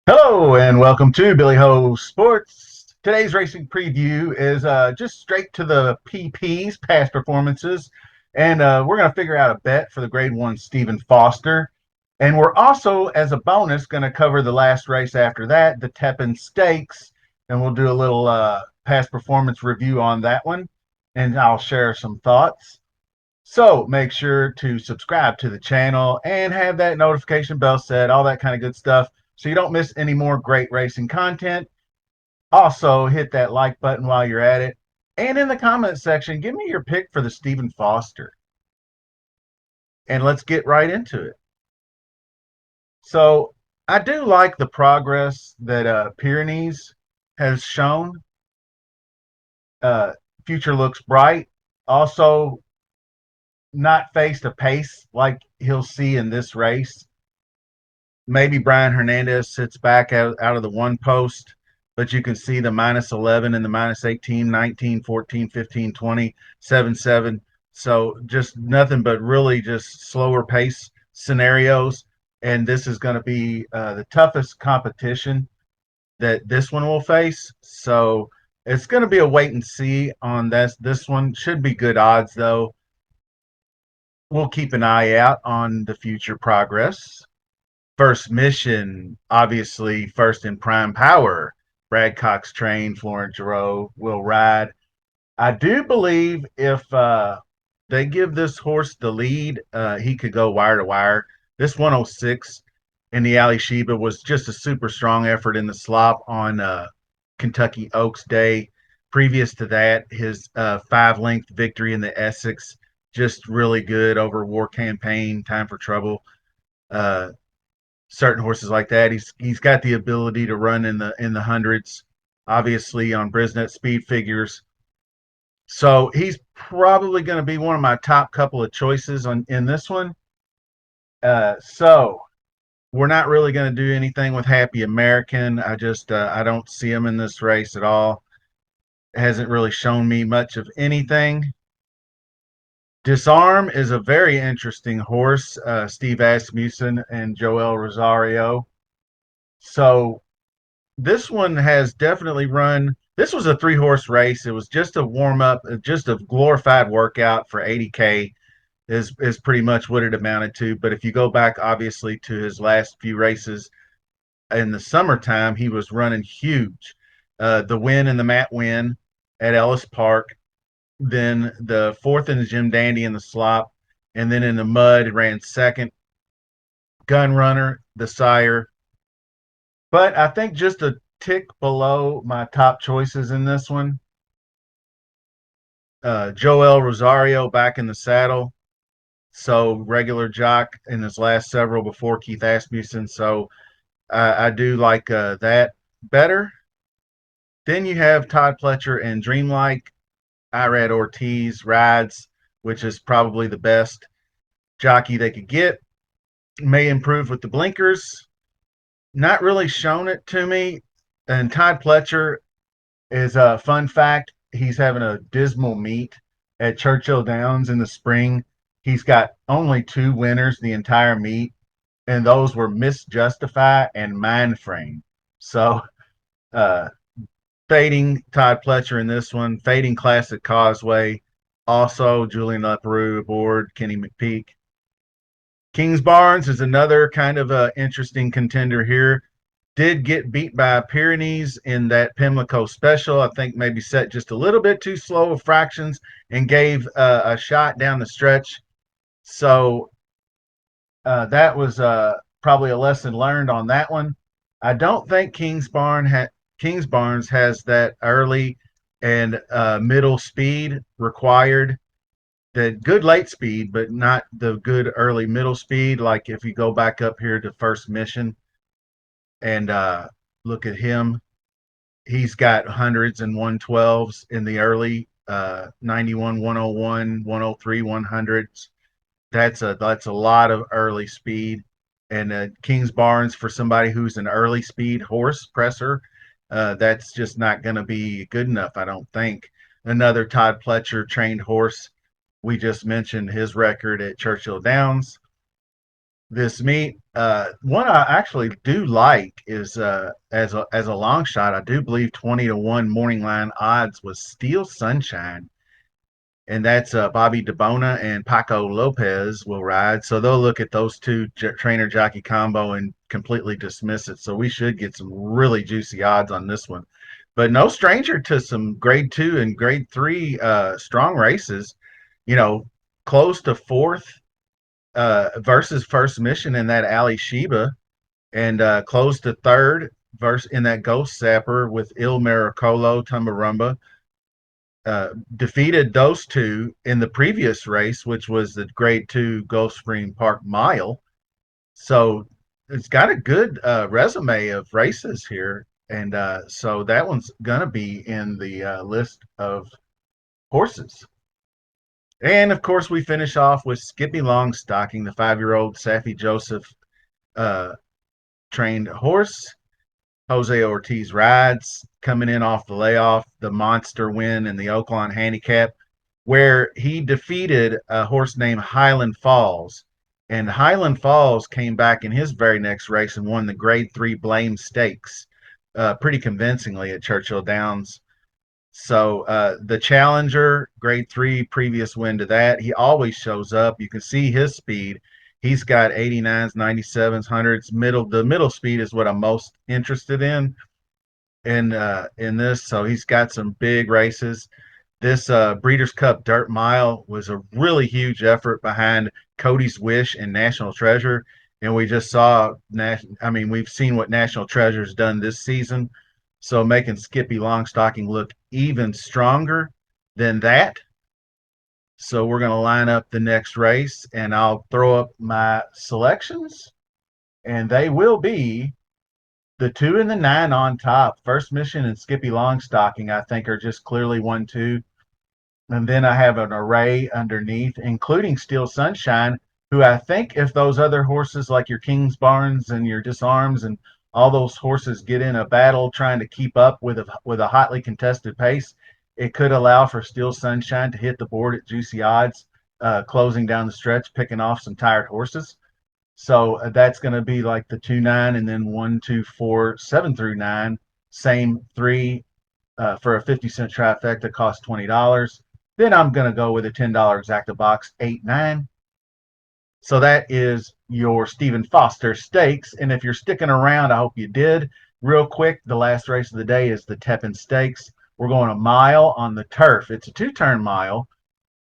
Hello and welcome to Billy Ho Sports. Today's racing preview is just straight to the PPs, past performances, and we're going to figure out a bet for the Grade 1 Stephen Foster. And we're also, as a bonus, going to cover the last race after that, the Tepin Stakes, and we'll do a little past performance review on that one, and I'll share some thoughts. So make sure to subscribe to the channel and have that notification bell set, all that kind of good stuff, so you don't miss any more great racing content. Also, hit that like button while you're at it. And in the comment section, give me your pick for the Stephen Foster. And let's get right into it. So I do like the progress that Pyrenees has shown. Uh, Future looks bright. Also, not faced a pace like he'll see in this race. Maybe Brian Hernandez sits back out of the one post, but you can see the minus 11 and the minus 18, 19, 14, 15, 20, 7, 7. So just nothing but really just slower pace scenarios. And this is going to be the toughest competition that this one will face. So it's going to be a wait and see on this. This one should be good odds, though. We'll keep an eye out on the future progress. First mission, obviously, first in prime power. Brad Cox trained, Florent Giroux will ride. I do believe if they give this horse the lead, he could go wire to wire. This 106 in the Ali Sheba was just a super strong effort in the slop on Kentucky Oaks Day. Previous to that, his 5-length victory in the Essex, just really good over War Campaign, Time for Trouble. Uh, Certain horses like that. He's got the ability to run in the hundreds, obviously on Brisnet speed figures. So he's probably going to be one of my top couple of choices in this one. So we're not really going to do anything with Happy American. I don't see him in this race at all. Hasn't really shown me much of anything. Disarm is a very interesting horse. Steve Asmussen and Joel Rosario. So this one has definitely run. This was a 3-horse race. It was just a warm up, just a glorified workout for 80K is pretty much what it amounted to. But if you go back, obviously, to his last few races in the summertime, he was running huge. The win and the Matt win at Ellis Park, then the fourth in the Jim Dandy in the slop, and then in the mud ran second. Gun Runner, the sire. But I think just a tick below my top choices in this one. Joel Rosario back in the saddle. So regular jock in his last several before Keith Asmussen. So I do like that better. Then you have Todd Pletcher and Dreamlike. Irad Ortiz rides, which is probably the best jockey they could get. May improve with the blinkers. Not really shown it to me. And Todd Pletcher is a fun fact. He's having a dismal meet at Churchill Downs in the spring. He's got only 2 winners the entire meet, and those were Miss Justify and Mind Frame. So, uh, fading Todd Pletcher in this one, fading Classic Causeway. Also, Julian Leparoux aboard, Kenny McPeak. Kings Barnes is another kind of interesting contender here. Did get beat by Pyrenees in that Pimlico special. I think maybe set just a little bit too slow of fractions and gave a shot down the stretch. So that was probably a lesson learned on that one. I don't think Kings Barnes has that early and middle speed required. The good late speed, but not the good early middle speed. Like if you go back up here to first mission and look at him, he's got hundreds and 112s in the early 91, 101, 103, 100s. That's a lot of early speed. and King's Barnes for somebody who's an early speed horse presser. That's just not going to be good enough, I don't think. Another Todd Pletcher trained horse. We just mentioned his record at Churchill Downs this meet. One I actually do like is as a long shot. I do believe 20-1 morning line odds was Steel Sunshine, and that's Bobby DeBona and Paco Lopez will ride. So they'll look at those two trainer jockey combo and completely dismiss it. So we should get some really juicy odds on this one. But no stranger to some grade 2 and grade 3 strong races. You know, close to fourth versus first mission in that Ali Sheba, and close to third versus in that Ghost Sapper with Il Miracolo Tumbarumba. Defeated those two in the previous race, which was the Grade 2 Gulf Spring Park Mile. So it's got a good resume of races here. And so that one's going to be in the list of horses. And of course, we finish off with Skippy Longstocking, the 5-year-old Safi Joseph uh, trained horse. Jose Ortiz rides, coming in off the layoff, the monster win in the Oaklawn Handicap, where he defeated a horse named Highland Falls. And Highland Falls came back in his very next race and won the Grade 3 Blame Stakes pretty convincingly at Churchill Downs. So the Challenger, Grade 3, previous win to that, he always shows up. You can see his speed. He's got 89s, 97s, 100s. The middle speed is what I'm most interested in this. So he's got some big races. This Breeders' Cup Dirt Mile was a really huge effort behind Cody's Wish and National Treasure, and we just saw. We've seen what National Treasure's done this season, so making Skippy Longstocking look even stronger than that. So we're going to line up the next race, and I'll throw up my selections, and they will be the 2 and the 9 on top. First Mission and Skippy Longstocking, I think, are just clearly 1-2. And then I have an array underneath, including Steel Sunshine, who I think if those other horses like your King's Barnes and your Disarms and all those horses get in a battle trying to keep up with a hotly contested pace, it could allow for Steel Sunshine to hit the board at juicy odds, closing down the stretch, picking off some tired horses. So that's going to be like the 2-9, and then 1, 2, 4, 7 through 9. Same three for a 50-cent trifecta costs $20. Then I'm going to go with a $10 exacta box, 8, 9. So that is your Stephen Foster Stakes. And if you're sticking around, I hope you did. Real quick, the last race of the day is the Tepin Stakes. We're going a mile on the turf. It's a 2-turn mile.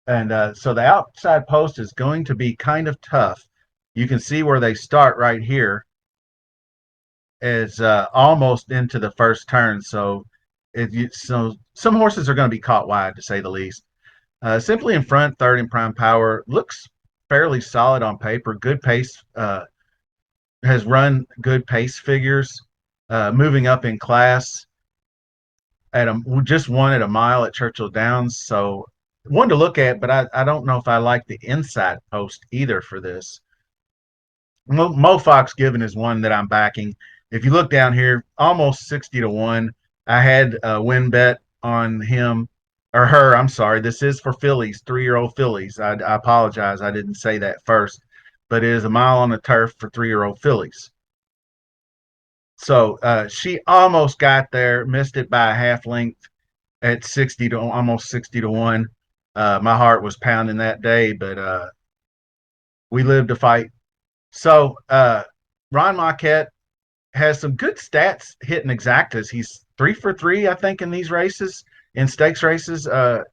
And so the outside post is going to be kind of tough. You can see where they start right here is almost into the first turn. So some horses are going to be caught wide, to say the least. Simply in front, third in prime power, looks fairly solid on paper. Good pace, has run good pace figures, moving up in class. Just won at a mile at Churchill Downs, so one to look at. But I don't know if I like the inside post either for this. Mo Fox Given is one that I'm backing. If you look down here, almost 60-1. I had a win bet on him or her. I'm sorry. This is for fillies, 3-year-old fillies. I apologize. I didn't say that first, but it is a mile on the turf for 3-year-old fillies. So she almost got there, missed it by a half length at 60 to almost 60-1. My heart was pounding that day, but we lived to fight. So Ron Marquette has some good stats hitting exactas. He's 3 for 3, I think, in these races, in stakes races, in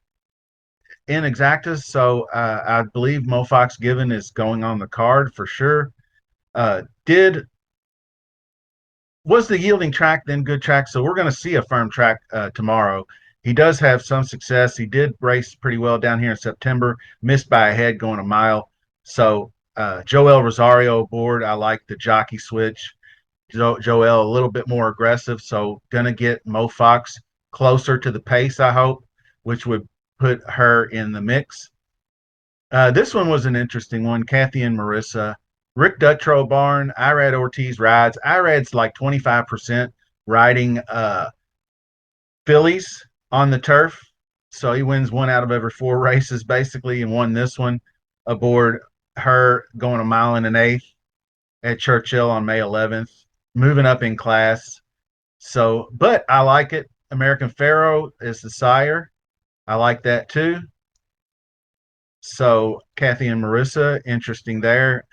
exactas. So I believe Mo Fox Given is going on the card for sure. Did was the yielding track then good track? So we're going to see a firm track tomorrow. He does have some success. He did race pretty well down here in September, missed by a head going a mile. So Joel Rosario aboard. I like the jockey switch. Joel a little bit more aggressive, so gonna get Mo Fox closer to the pace, I hope, which would put her in the mix. This one was an interesting one. Kathy and Marissa. Rick Dutrow barn. Irad Ortiz rides. Irad's like 25% riding fillies on the turf. So he wins one out of every four races basically, and won this one aboard her going a mile and an eighth at Churchill on May 11th, moving up in class. So, but I like it. American Pharaoh is the sire. I like that too. So Kathy and Marissa, interesting there.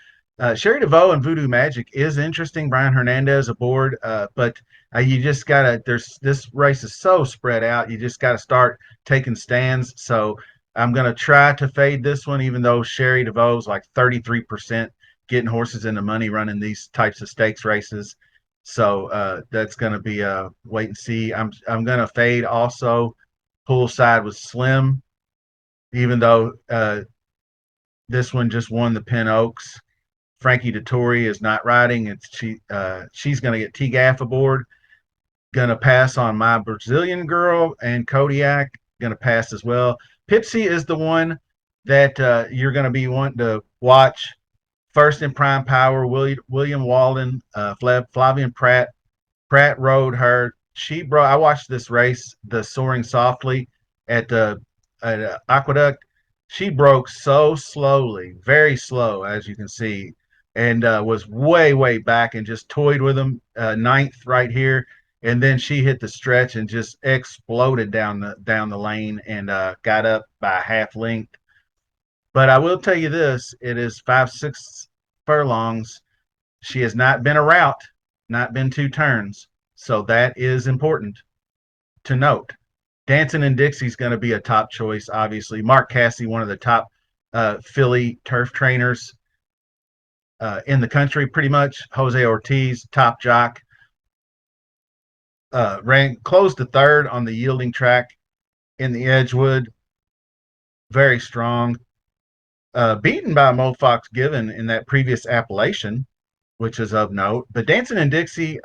Sherry DeVoe and Voodoo Magic is interesting. Brian Hernandez aboard, but you just gotta. There's this race is so spread out. You just gotta start taking stands. So I'm gonna try to fade this one, even though Sherry DeVoe's like 33% getting horses into money running these types of stakes races. So that's gonna be a wait and see. I'm gonna fade also. Poolside with Slim, even though this one just won the Pin Oaks. Frankie Dettori is not riding. She's going to get T-Gaff aboard. Going to pass on My Brazilian Girl and Kodiak. Going to pass as well. Pipsy is the one that you're going to be wanting to watch. First in Prime Power, William Walden, Flavian Pratt. Pratt rode her. I watched this race, the Soaring Softly, at the Aqueduct. She broke so slowly, very slow, as you can see, and was way back and just toyed with them. Ninth right here, and then she hit the stretch and just exploded down the lane and got up by a half length. But I will tell you this: it is 5/6 furlongs. She has not been a route, not been two turns. So that is important to note. Dancing in Dixie's going to be a top choice, obviously. Mark Casse, one of the top Philly turf trainers in the country, pretty much. Jose Ortiz, top jock, closed to third on the yielding track in the Edgewood. Very strong. Beaten by Mo Fox Given in that previous Appalachian, which is of note. But Dancing in Dixie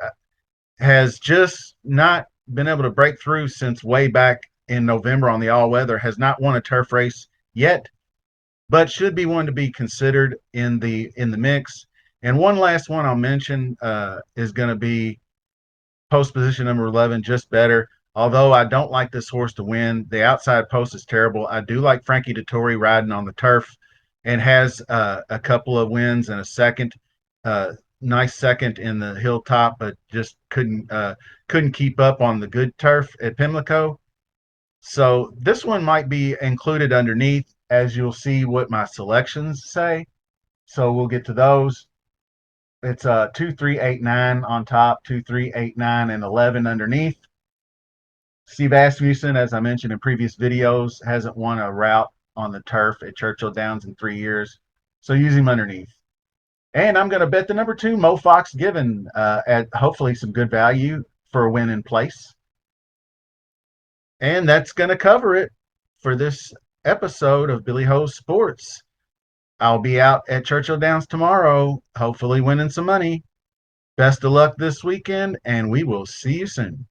has just not been able to break through since way back in November on the all weather, has not won a turf race yet, but should be one to be considered in the mix. And one last one I'll mention is going to be post position number 11, Just Better. Although I don't like this horse to win, the outside post is terrible. I do like Frankie Dettori riding on the turf and has a couple of wins and a second. Nice second in the Hilltop, but just couldn't keep up on the good turf at Pimlico. So this one might be included underneath, as you'll see what my selections say. So we'll get to those. It's 2, 3, 8, 9 on top, 2, 3, 8, 9, and 11 underneath. Steve Asmussen, as I mentioned in previous videos, hasn't won a route on the turf at Churchill Downs in 3 years. So use him underneath. And I'm going to bet the number 2, Mo Fox Given, at hopefully some good value for a win in place. And that's going to cover it for this episode of Billy Ho's Sports. I'll be out at Churchill Downs tomorrow, hopefully winning some money. Best of luck this weekend, and we will see you soon.